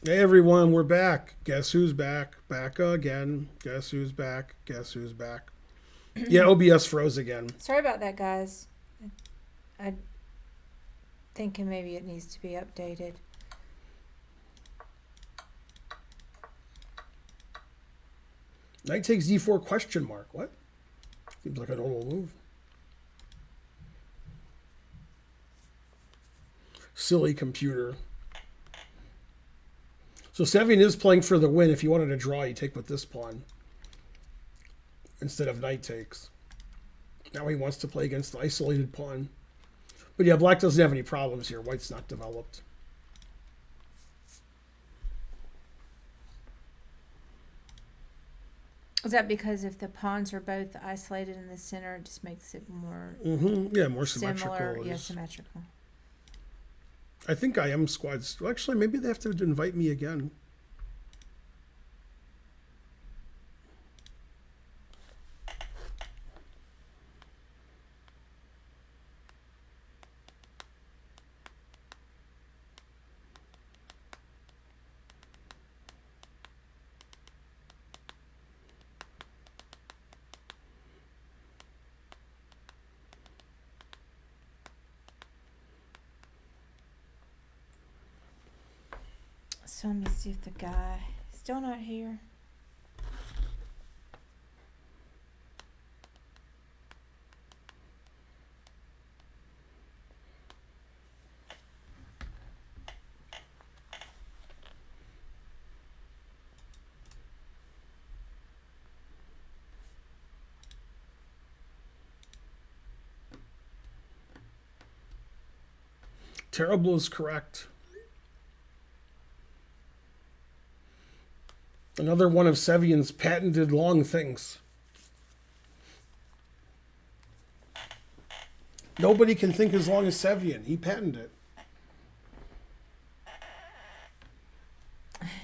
Hey everyone, we're back. Guess who's back? Back again. Guess who's back? Guess who's back? Yeah, OBS froze again. Sorry about that, guys. I'm thinking maybe it needs to be updated. Knight takes d4 question mark. What? Seems like a normal move. Silly computer. So Sevian is playing for the win. If you wanted to draw, you take with this pawn instead of knight takes. Now he wants to play against the isolated pawn. But yeah, black doesn't have any problems here. White's not developed. Is that because if the pawns are both isolated in the center, it just makes it more Yeah, more similar? symmetrical. Yeah, symmetrical. I think I am squads. Well, actually, maybe they have to invite me again. So let me see if the guy still not here. Terrible is correct. Another one of Sevian's patented long things. Nobody can think as long as Sevian. He patented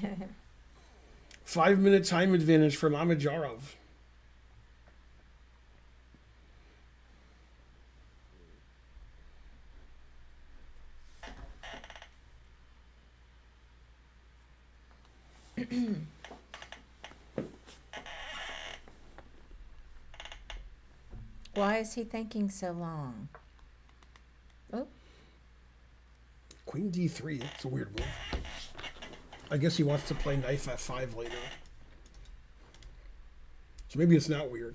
it. 5-minute time advantage for Mamedyarov. Why is he thinking so long? Oh, Queen d3. It's a weird move. I guess he wants to play knife f5 later. So maybe it's not weird.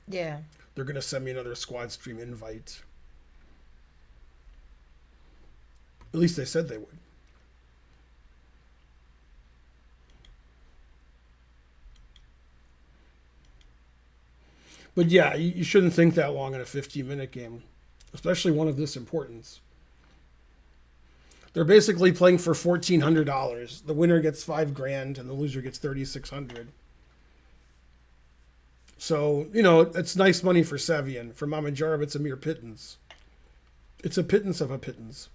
yeah. They're going to send me another squad stream invite. At least they said they would. But yeah, you shouldn't think that long in a 15-minute game, especially one of this importance. They're basically playing for $1,400. The winner gets $5,000 and the loser gets $3,600. So, it's nice money for Sevian. For Mamedyarov, it's a mere pittance. It's a pittance of a pittance.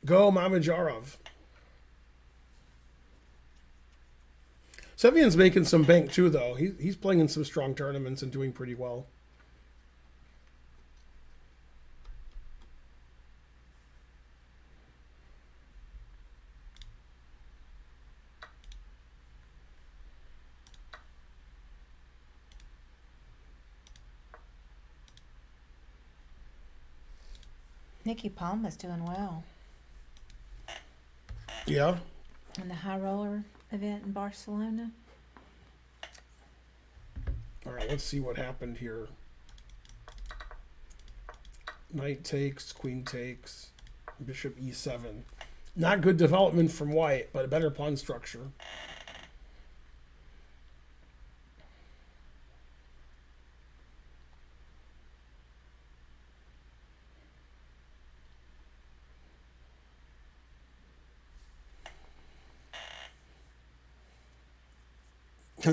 Go, Mamedyarov. Sevian's making some bank too, though. He's playing in some strong tournaments and doing pretty well. Nikki Palma's doing well Yeah. in the high roller event in Barcelona. All right, let's see what happened here. Knight takes, queen takes, bishop e7. Not good development from white, but a better pawn structure.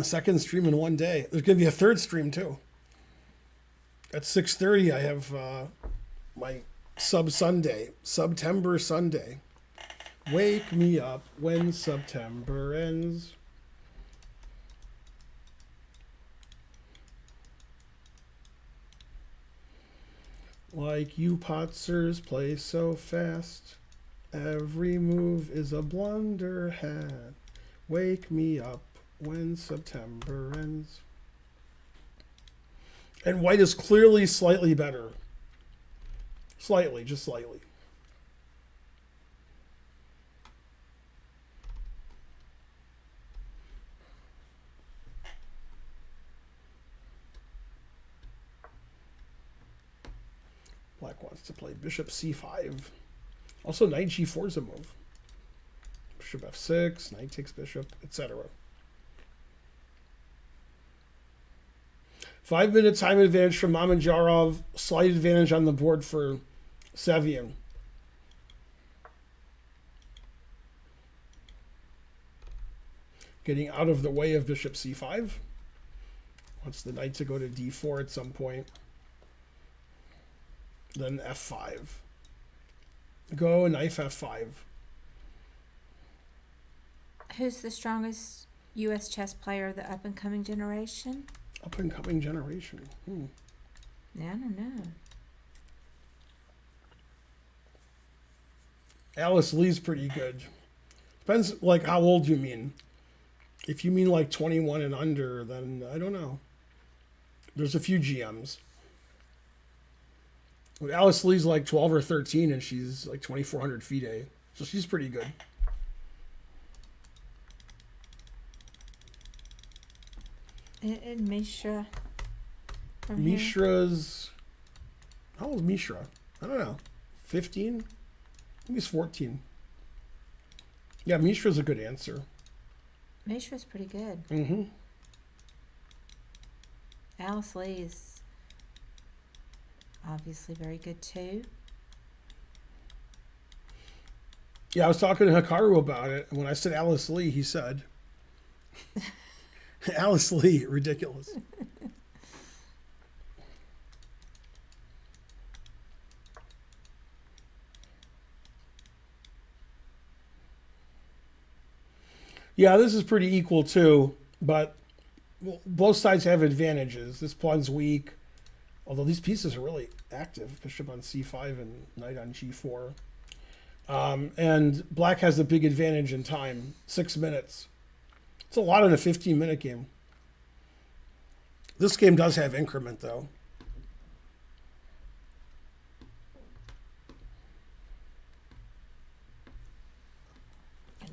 Second stream in one day. There's going to be a third stream too. At 6:30, I have my September Sunday. Wake me up when September ends. Like you Potzers play so fast. Every move is a blunderhead. Wake me up when September ends. And white is clearly slightly better. Slightly, just slightly. Black wants to play bishop c5. Also, knight g4 is a move. Bishop f6, knight takes bishop, etc. 5-minute time advantage from Mamedyarov. Slight advantage on the board for Sevian. Getting out of the way of bishop c5. Wants the knight to go to d4 at some point. Then f5. Go knife f5. Who's the strongest U.S. chess player of the up-and-coming generation? Up-and-coming generation. Yeah, I don't know. Alice Lee's pretty good. Depends, like, how old you mean. If you mean, like, 21 and under, then I don't know. There's a few GMs. But Alice Lee's, like, 12 or 13, and she's, like, 2,400 FIDE. So she's pretty good. And Mishra. Mishra's... How old is Mishra? I don't know. 15? I think he's 14. Yeah, Mishra's a good answer. Mishra's pretty good. Mm-hmm. Alice Lee is obviously very good too. Yeah, I was talking to Hikaru about it, and when I said Alice Lee, he said... Alice Lee, ridiculous. Yeah, this is pretty equal too, but both sides have advantages. This pawn's weak, although these pieces are really active. Bishop on c5 and knight on g4. And black has the big advantage in time, 6 minutes. It's a lot in a 15-minute game. This game does have increment, though.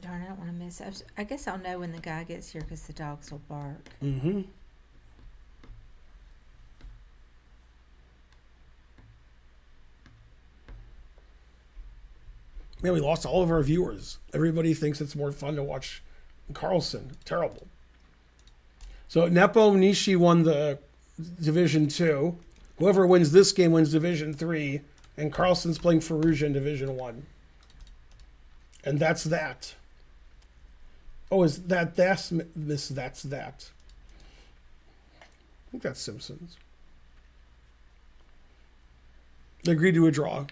Darn, I don't want to miss it. I guess I'll know when the guy gets here because the dogs will bark. Mm-hmm. Man, we lost all of our viewers. Everybody thinks it's more fun to watch Carlsen. Terrible. So Nepo Nishi won the Division 2. Whoever wins this game wins Division 3. And Carlsen's playing Fallujah in Division 1. And that's that. Oh, is that's that? I think that's Simpsons. They agreed to a draw.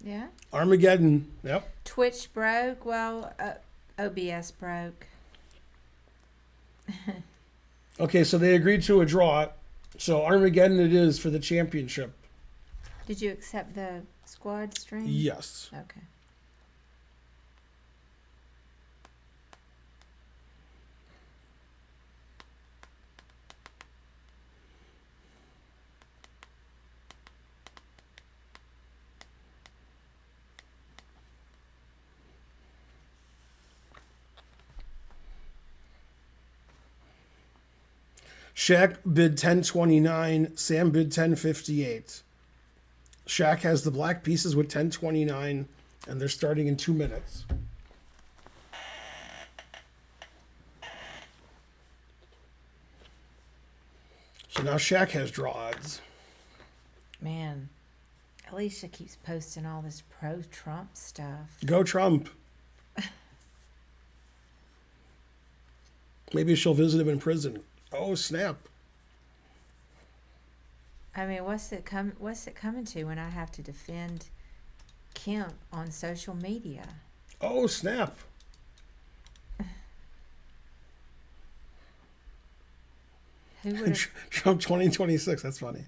Yeah. Armageddon. Yep. Twitch broke. Well, OBS broke. Okay, so they agreed to a draw. So Armageddon it is for the championship. Did you accept the squad stream? Yes. Okay. Shaq bid 1029. Sam bid 1058. Shaq has the black pieces with 1029, and they're starting in 2 minutes. So now Shaq has draw odds. Man, Alicia keeps posting all this pro-Trump stuff. Go Trump. Maybe she'll visit him in prison. Oh, snap. I mean, what's it coming to when I have to defend Kemp on social media? Oh, snap. Who would have... Trump 2026. That's funny.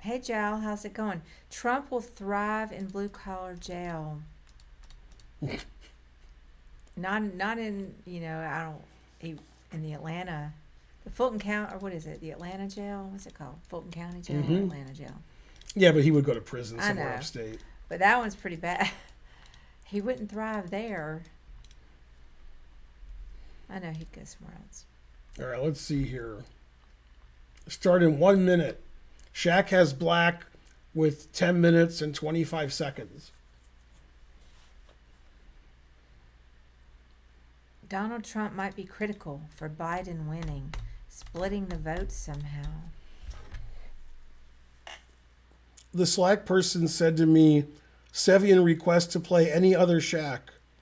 Hey, Joe, how's it going? Trump will thrive in blue collar jail. Not in, I don't, he, in the Atlanta, the Fulton County, or what is it? The Atlanta jail? What's it called? Fulton County jail or Atlanta jail? Yeah, but he would go to prison I somewhere know. upstate. But that one's pretty bad. He wouldn't thrive there. I know he'd go somewhere else. All right, let's see here. Start in 1 minute. Shaq has black with 10 minutes and 25 seconds. Donald Trump might be critical for Biden winning, splitting the vote somehow. The Slack person said to me, Sevian requests to play any other Shaq,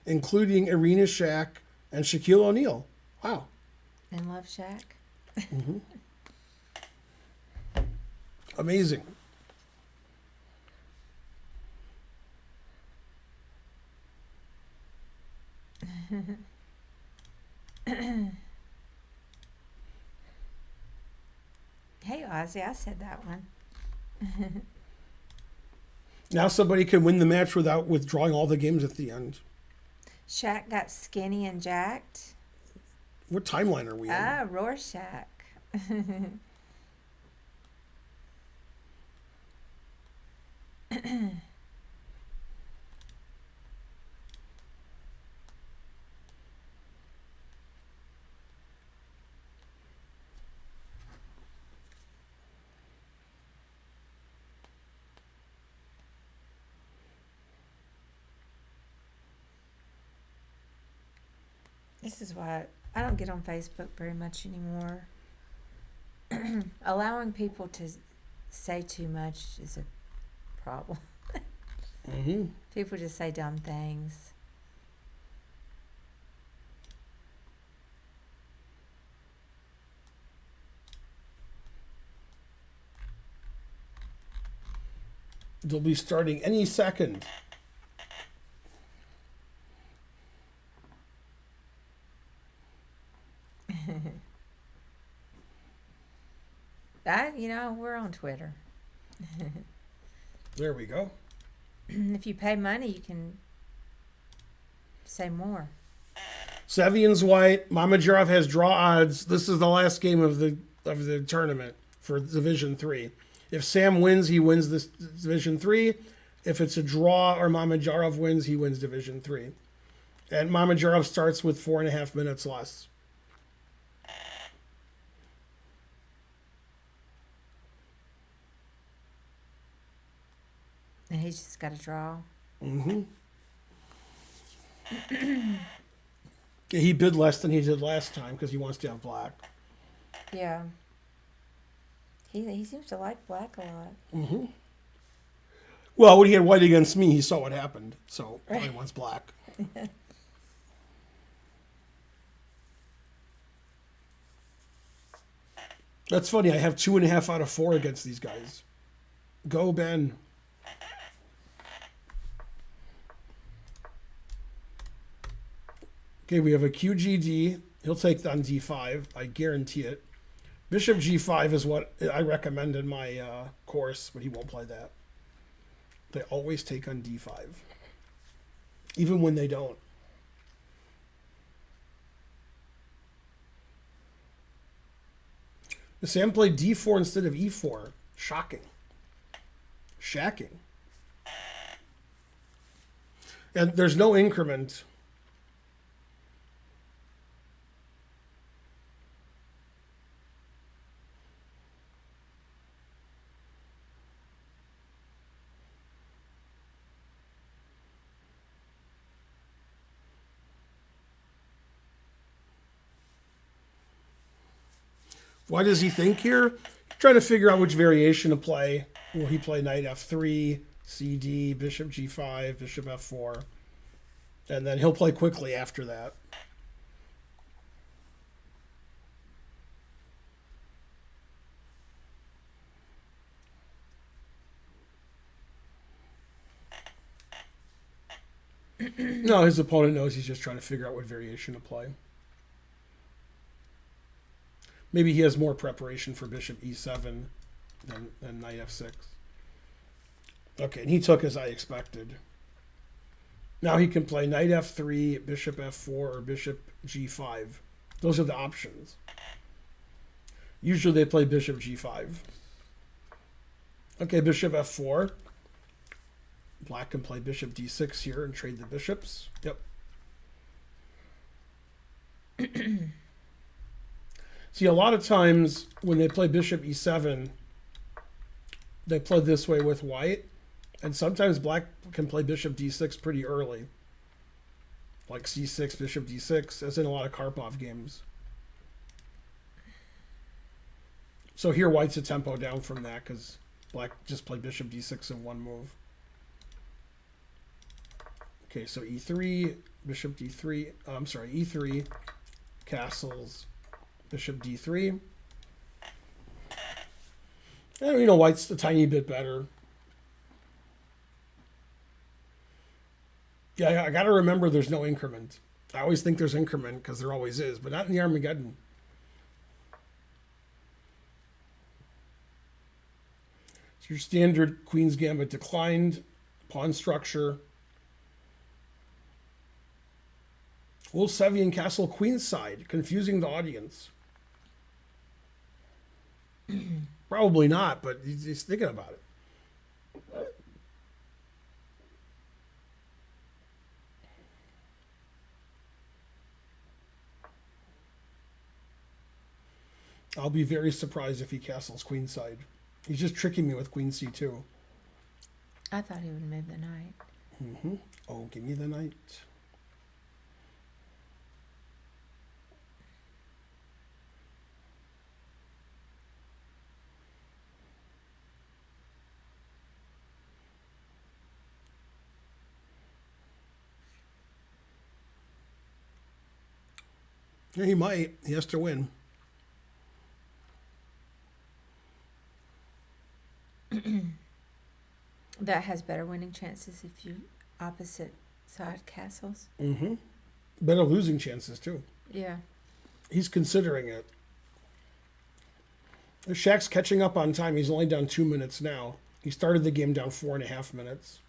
including Arena Shaq and Shaquille O'Neal. Wow. And Love Shack? Amazing. Hey, Ozzy, I said that one. Now somebody can win the match without withdrawing all the games at the end. Shaq got skinny and jacked. What timeline are we in? Ah, Rorschach. This is why I don't get on Facebook very much anymore. Allowing people to say too much is a problem. People just say dumb things. They'll be starting any second. We're on Twitter. There we go. If you pay money, you can say more. Sevian's white. Mamedyarov has draw odds. This is the last game of the tournament for Division 3. If Sam wins, he wins this Division 3. If it's a draw or Mamedyarov wins, he wins Division 3. And Mamedyarov starts with 4.5 minutes less. And he's just got to draw. Yeah, he bid less than he did last time because he wants to have black. Yeah. He seems to like black a lot. Well, when he had white against me, he saw what happened. So now he wants black. That's funny. I have 2.5 out of 4 against these guys. Go, Ben. Okay, we have a QGD. He'll take on D5. I guarantee it. Bishop G5 is what I recommend in my course, but he won't play that. They always take on D5. Even when they don't. Sam played D4 instead of E4. Shocking. Shacking. And there's no increment. Why does he think here? Trying to figure out which variation to play. Will he play knight f3, cd, bishop g5, bishop f4? And then he'll play quickly after that. No, his opponent knows he's just trying to figure out what variation to play. Maybe he has more preparation for bishop e7 Then knight f6. Okay, and he took as I expected. Now he can play knight f3, bishop f4, or bishop g5. Those are the options. Usually they play bishop g5. Okay, bishop f4. Black can play bishop d6 here and trade the bishops. Yep. See, a lot of times when they play bishop e7, they play this way with white. And sometimes black can play bishop d6 pretty early. Like c6, bishop d6, as in a lot of Karpov games. So here white's a tempo down from that because black just played bishop d6 in one move. Okay, so e3, bishop d3, I'm sorry, e3, castles, bishop d3. And, you know, white's a tiny bit better. Yeah, I got to remember there's no increment. I always think there's increment because there always is, but not in the Armageddon. It's your standard Queen's Gambit declined, pawn structure. Will Sevian castle queenside, confusing the audience? Probably not, but he's thinking about it. I'll be very surprised if he castles queenside. He's just tricking me with queen c2. I thought he would move the knight. Mm-hmm. Oh, give me the knight. Yeah, he might. He has to win. That has better winning chances if you opposite side castles. Mm-hmm. Better losing chances, too. Yeah. He's considering it. Shaq's catching up on time. He's only down 2 minutes now. He started the game down 4.5 minutes.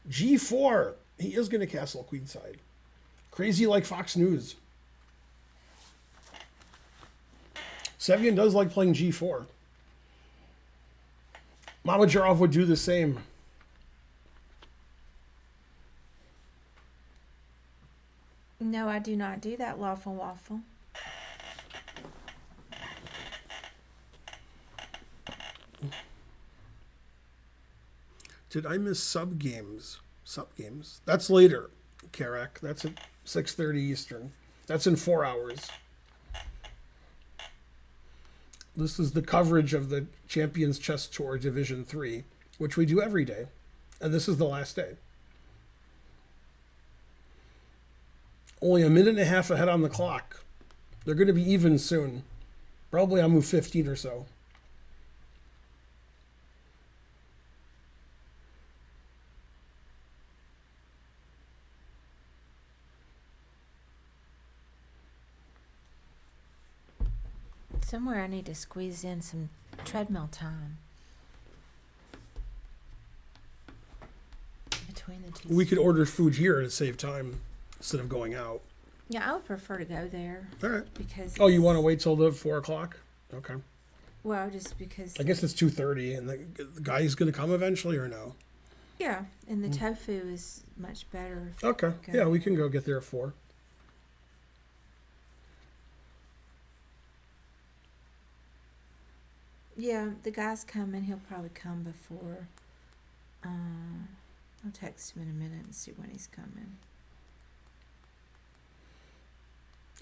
G4. He is going to castle queenside. Crazy like Fox News. Sevian does like playing G4. Mamedyarov would do the same. No, I do not do that lawful waffle. Did I miss sub games? Sub games. That's later, Karak. That's at 6:30 Eastern. That's in 4 hours. This is the coverage of the Champions Chess Tour Division 3, which we do every day. And this is the last day. Only a minute and a half ahead on the clock. They're going to be even soon. Probably on move 15 or so. Somewhere I need to squeeze in some treadmill time between the two. We could order food here to save time instead of going out. Yeah, I would prefer to go there. All right. Because Oh, you want to wait till the 4 o'clock? Okay. well, just because I guess it's 2:30, and the guy's going to come eventually, or no? yeah, and the tofu is much better. If Okay. you go. Yeah, we can go get there at 4. Yeah, the guy's coming. He'll probably come before. I'll text him in a minute and see when he's coming.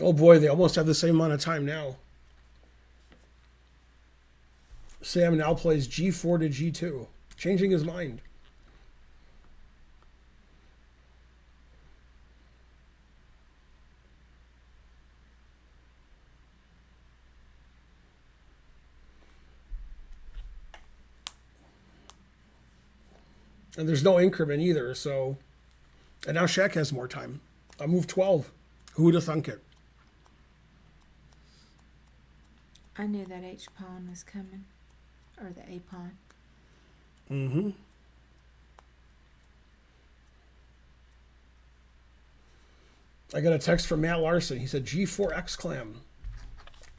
Oh boy, they almost have the same amount of time now. Sam now plays G4 to G2, changing his mind. And there's no increment either, so... And now Shaq has more time. I moved 12. Who would have thunk it? I knew that H pawn was coming. Or the A pawn. Mm-hmm. I got a text from Matt Larson. He said, G4 exclam.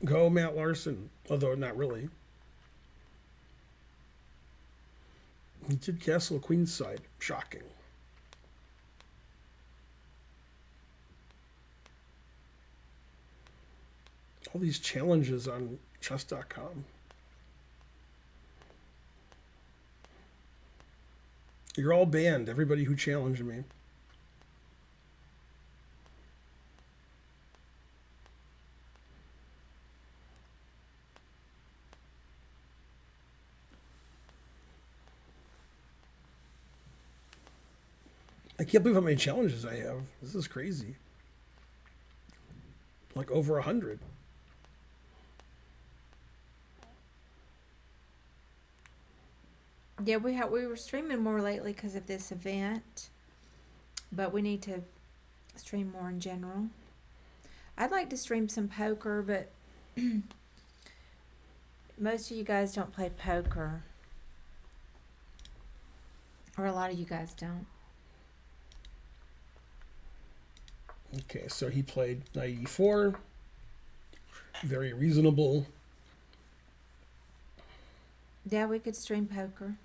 Go, Matt Larson. Although, not really. He did castle queenside. Shocking. All these challenges on chess.com. You're all banned, everybody who challenged me. I can't believe how many challenges I have. This is crazy. Like over 100. Yeah, we were streaming more lately because of this event, but we need to stream more in general. I'd like to stream some poker, but most of you guys don't play poker, or a lot of you guys don't. Okay, so he played knight e4. Very reasonable. Yeah, we could stream poker.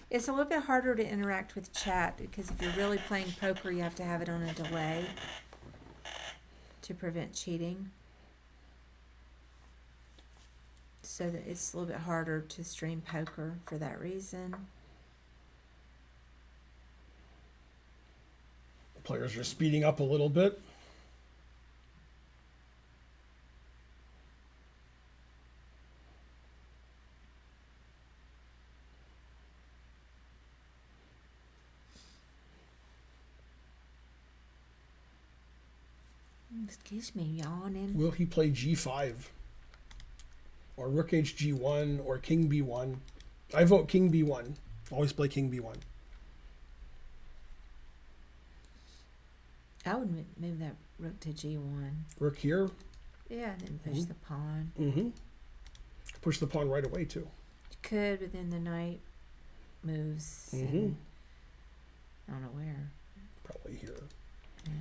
It's a little bit harder to interact with chat because if you're really playing poker, you have to have it on a delay to prevent cheating. So that it's a little bit harder to stream poker for that reason. Players are speeding up a little bit. Excuse me, yawning. Will he play g5? Or rook h g1 or king b1? I vote king b1. Always play king b1. I would move that rook to g1. Rook here? Yeah, and then push the pawn. Mm-hmm. Push the pawn right away, too. You could, but then the knight moves. Mm-hmm. I don't know where. Probably here. Yeah.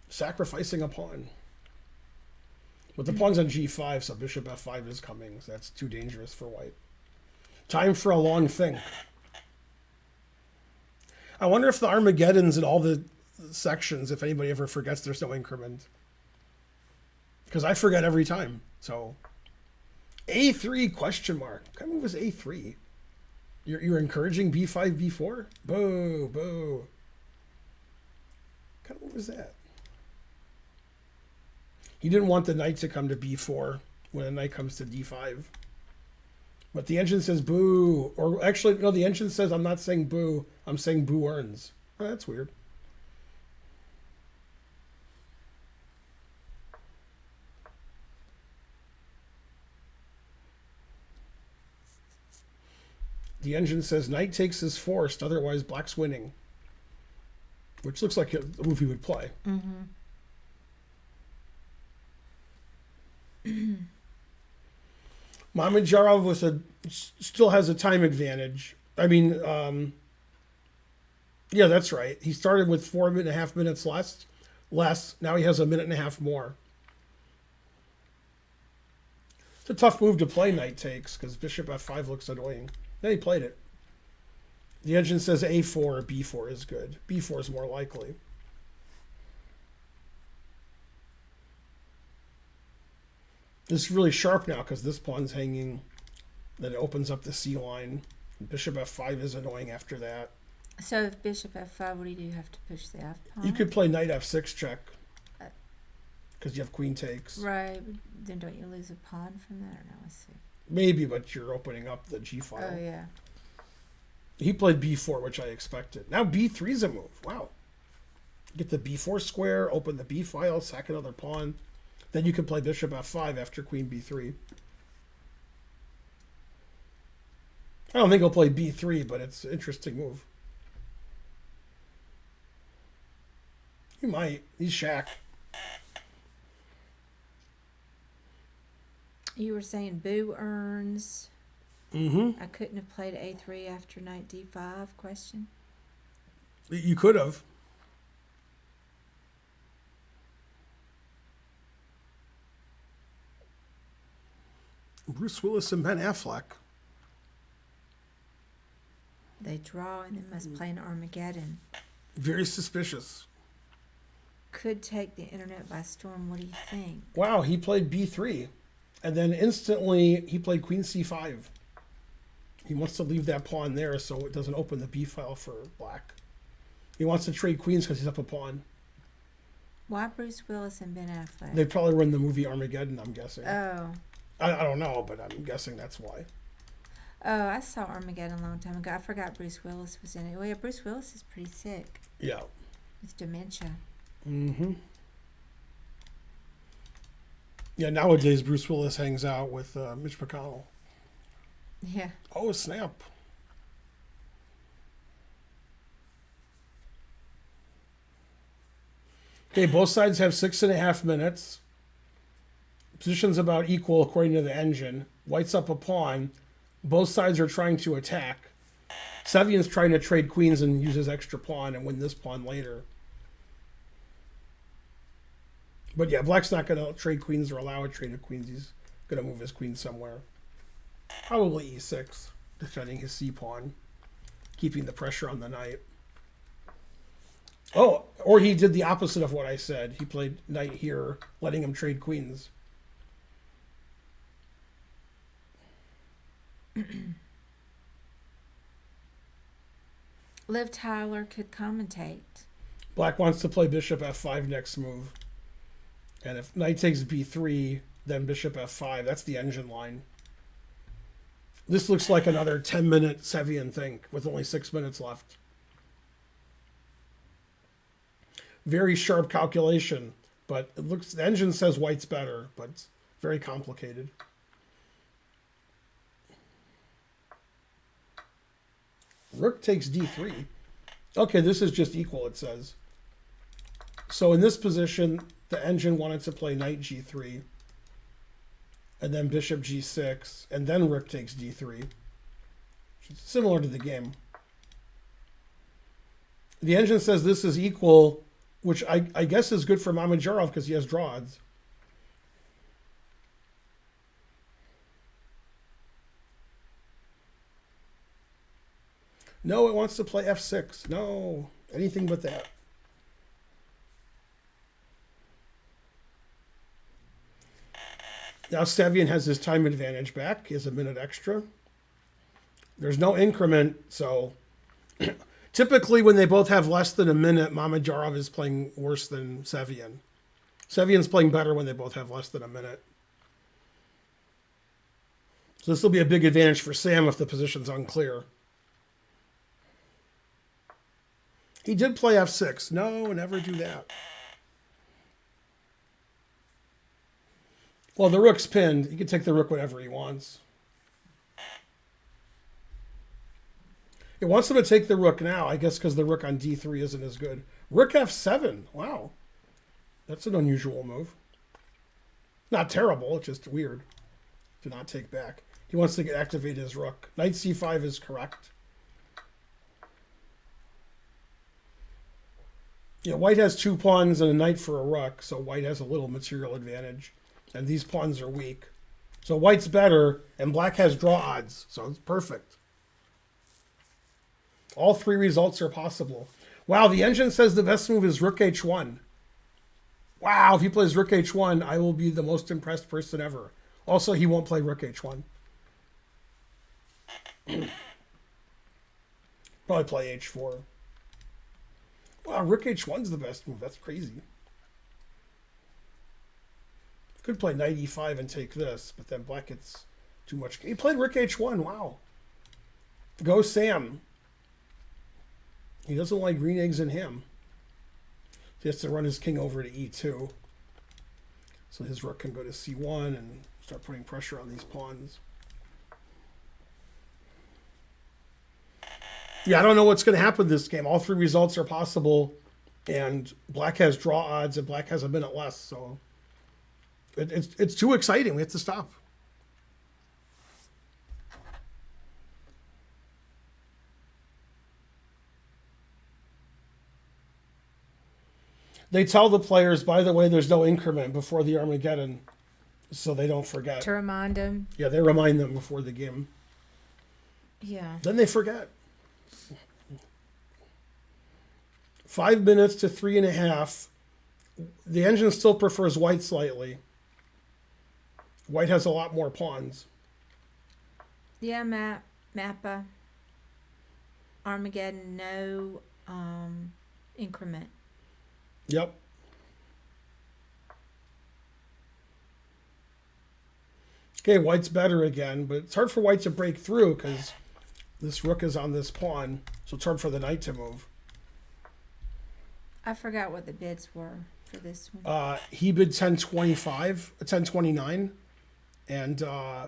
Sacrificing a pawn. But the pawn's on g5, so bishop f5 is coming. So that's too dangerous for white. Time for a long think. I wonder if the Armageddons and all the sections, if anybody ever forgets there's no increment. Because I forget every time. So a3 question mark. What kind of move is a3? You're encouraging b5, b4? Boo, boo. What kind of move is that? He didn't want the knight to come to b4 when the knight comes to d5. But the engine says boo. Or actually, no, the engine says I'm not saying boo. I'm saying boo earns. Oh, that's weird. The engine says knight takes is forced, otherwise black's winning. Which looks like a move he would play. Mm-hmm. Mamedyarov still has a time advantage. I mean, yeah, that's right. He started with 4.5 minutes less. Now he has a minute and a half more. It's a tough move to play knight takes because bishop f5 looks annoying. Then he played it. The engine says a4 or b4 is good. b4 is more likely. This is really sharp now because this pawn's hanging. Then it opens up the c line. Bishop f5 is annoying after that. So if bishop f5, what do you do? Have to push the f pawn? You could play knight f6 check because you have queen takes. Right, but then don't you lose a pawn from that? Or no, let's see. Maybe, but you're opening up the g file. Oh, yeah. He played b4, which I expected. Now b3 is a move. Wow. Get the b4 square, open the b file, sack another pawn. Then you can play bishop f5 after queen b3. I don't think he'll play b3, but it's an interesting move. He might. He's Shaq. You were saying Boo earns. Mm-hmm. I couldn't have played a3 after knight d5, question. You could have. Bruce Willis and Ben Affleck. They draw and then must play an Armageddon. Very suspicious. Could take the internet by storm. What do you think? Wow, he played b3. And then instantly he played queen c5. He wants to leave that pawn there so it doesn't open the b file for black. He wants to trade queens because he's up a pawn. Why Bruce Willis and Ben Affleck? They probably run the movie Armageddon, I'm guessing. Oh. I don't know, but I'm guessing that's why. Oh, I saw Armageddon a long time ago. I forgot Bruce Willis was in it. Well, yeah, Bruce Willis is pretty sick. Yeah. With dementia. Mm-hmm. Yeah, nowadays Bruce Willis hangs out with Mitch McConnell. Yeah. Oh, snap. Okay, both sides have 6.5 minutes. Position's about equal according to the engine. White's up a pawn. Both sides are trying to attack. Sevian's trying to trade queens and use his extra pawn and win this pawn later. But yeah, black's not going to trade queens or allow a trade of queens. He's going to move his queen somewhere. Probably e6, defending his c-pawn, keeping the pressure on the knight. Oh, or he did the opposite of what I said. He played knight here, letting him trade queens. Liv Tyler could commentate. Black wants to play bishop f5 next move. And if knight takes b3, then bishop f5. That's the engine line. This looks like another 10-minute Sevian thing with only 6 minutes left. Very sharp calculation, but it looks, the engine says white's better, but it's very complicated. Rook takes d3. Okay, this is just equal, it says. So in this position, the engine wanted to play knight g3, and then bishop g6, and then rook takes d3. Similar to the game. The engine says this is equal, which I guess is good for Mamedyarov because he has draw odds. No, it wants to play f6. No, anything but that. Now Sevian has his time advantage back. He has a minute extra. There's no increment, so typically when they both have less than a minute, Mamedyarov is playing worse than Sevian. Sevian's playing better when they both have less than a minute. So this will be a big advantage for Sam if the position's unclear. He did play f6. No, never do that. Well, the rook's pinned. He can take the rook whenever he wants. It wants him to take the rook now, I guess because the rook on d3 isn't as good. Rook f7. Wow. That's an unusual move. Not terrible, it's just weird to not take back. He wants to activate his rook. Knight c5 is correct. Yeah, white has 2 pawns and a knight for a rook, so white has a little material advantage. And these pawns are weak. So white's better, and black has draw odds, so it's perfect. All 3 results are possible. Wow, the engine says the best move is rook h1. Wow, if he plays rook h1, I will be the most impressed person ever. Also, he won't play rook h1. Probably play h4. Wow, rook h1's the best move. That's crazy. Could play knight e5 and take this, but then black gets too much. He played rook h1. Wow. Go Sam. He doesn't like green eggs in him. He has to run his king over to e2. So his rook can go to c1 and start putting pressure on these pawns. Yeah, I don't know what's going to happen this game. All three results are possible, and black has draw odds, and black has a minute less. So it's too exciting. We have to stop. They tell the players, by the way, there's no increment before the Armageddon, so they don't forget. To remind them. Yeah, they remind them before the game. Yeah. Then they forget. 5 minutes to 3.5. The engine still prefers white slightly. White has a lot more pawns. Yeah, Mappa. Armageddon, no increment. Yep. Okay, white's better again, but it's hard for white to break through because this rook is on this pawn, so it's hard for the knight to move. I forgot what the bids were for this one. He bid 10.25, 10.29, and I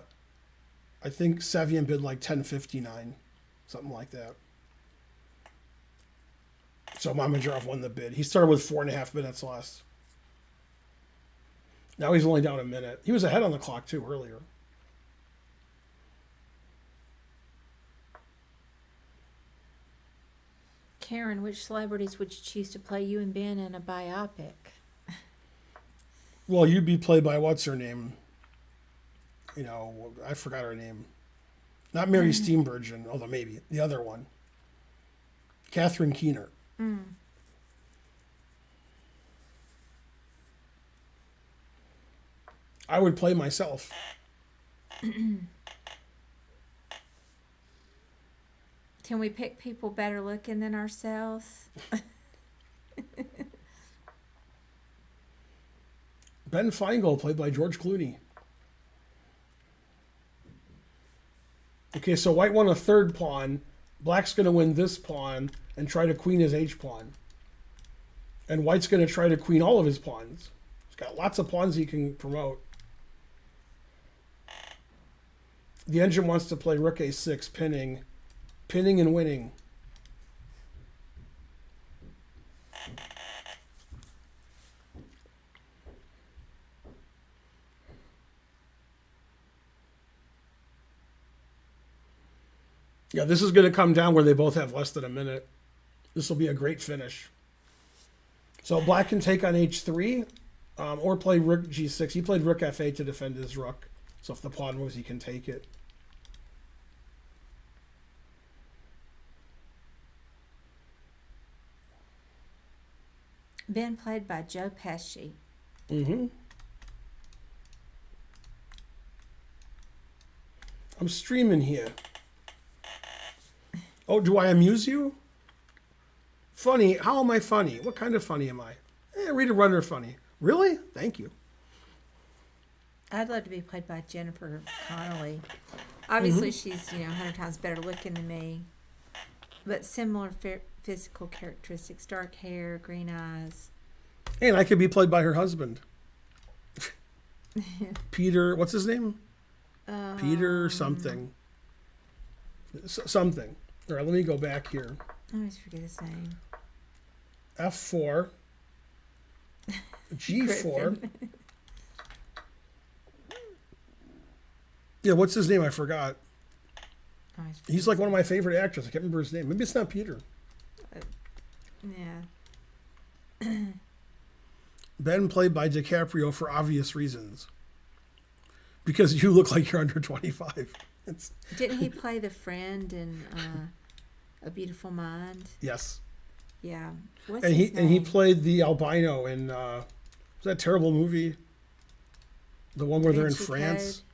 think Sevian bid like 10.59, something like that. So Mamedyarov won the bid. He started with 4.5 minutes less. Now he's only down a minute. He was ahead on the clock too earlier. Karen, which celebrities would you choose to play you and Ben in a biopic? Well, you'd be played by what's her name? You know, I forgot her name. Not Mary Steenburgen, although maybe the other one. Catherine Keener. I would play myself. Can we pick people better looking than ourselves? Ben Feingold, played by George Clooney. Okay, so white won a third pawn. Black's going to win this pawn and try to queen his h-pawn. And white's going to try to queen all of his pawns. He's got lots of pawns he can promote. The engine wants to play rook a6, pinning. Pinning and winning. Yeah, this is going to come down where they both have less than a minute. This will be a great finish. So black can take on h3 or play rook g6. He played rook f8 to defend his rook. So if the pawn moves, he can take it. Ben played by Joe Pesci. I'm streaming here. Oh, do I amuse you? Funny? How am I funny? What kind of funny am I? Rita Runner funny. Really? Thank you. I'd love to be played by Jennifer Connelly. Obviously, she's 100 times better looking than me, but similar physical characteristics: dark hair, green eyes. And I could be played by her husband, Peter. What's his name? Peter something. Something. All right, let me go back here. I always forget his name. F4. G4. Yeah, what's his name? I forgot. He's like one of my favorite actors. I can't remember his name. Maybe it's not Peter. Yeah. Ben played by DiCaprio for obvious reasons. Because you look like you're under 25. Didn't he play the friend in A Beautiful Mind? Yes. Yeah. What's and his name? he played the albino in was that terrible movie? The one where they're in France. Code?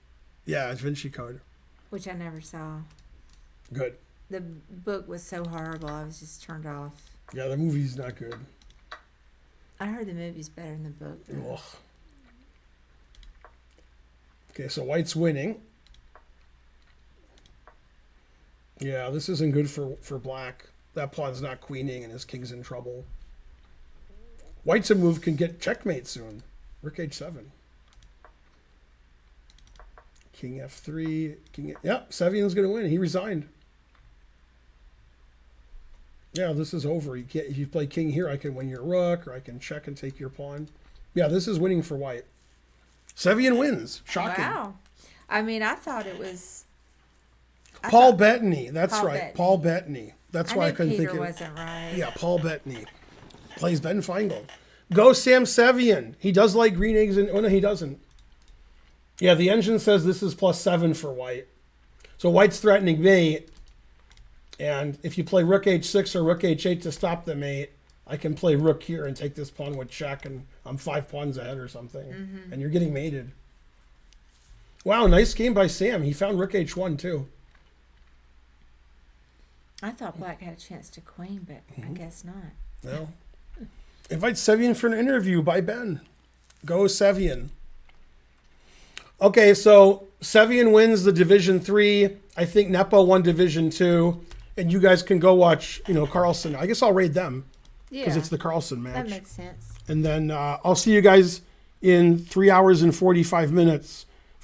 Yeah, it's Vinci Code. Which I never saw. Good. The book was so horrible, I was just turned off. Yeah, the movie's not good. I heard the movie's better than the book. Ugh. Okay, so white's winning. Yeah, this isn't good for black. That pawn's not queening and his king's in trouble. White's a move can get checkmate soon. Rook h7. King f3. King. Yep, Sevian's going to win. He resigned. Yeah, this is over. You can't, if you play king here, I can win your rook, or I can check and take your pawn. Yeah, this is winning for white. Sevian wins. Shocking. Wow. I mean, I thought it was... Paul Bettany. That's Paul right. Bettany. Paul Bettany. That's why I knew couldn't Peter think of it. wasn't right. Yeah, Paul Bettany. Plays Ben Feingold. Go Sam Sevian. He does like green eggs and... Oh, no, he doesn't. Yeah, the engine says this is +7 for white. So white's threatening mate. And if you play rook h6 or rook h8 to stop the mate, I can play rook here and take this pawn with check, and I'm 5 pawns ahead or something. Mm-hmm. And you're getting mated. Wow, nice game by Sam. He found rook h1 too. I thought black had a chance to queen, but I guess not. Well, invite Sevian for an interview by Ben. Go Sevian. Okay, so Sevian wins the Division 3. I think Nepo won Division 2. And you guys can go watch, Carlson. I guess I'll raid them because Yeah, it's the Carlson match. that makes sense. And then I'll see you guys in 3 hours and 45 minutes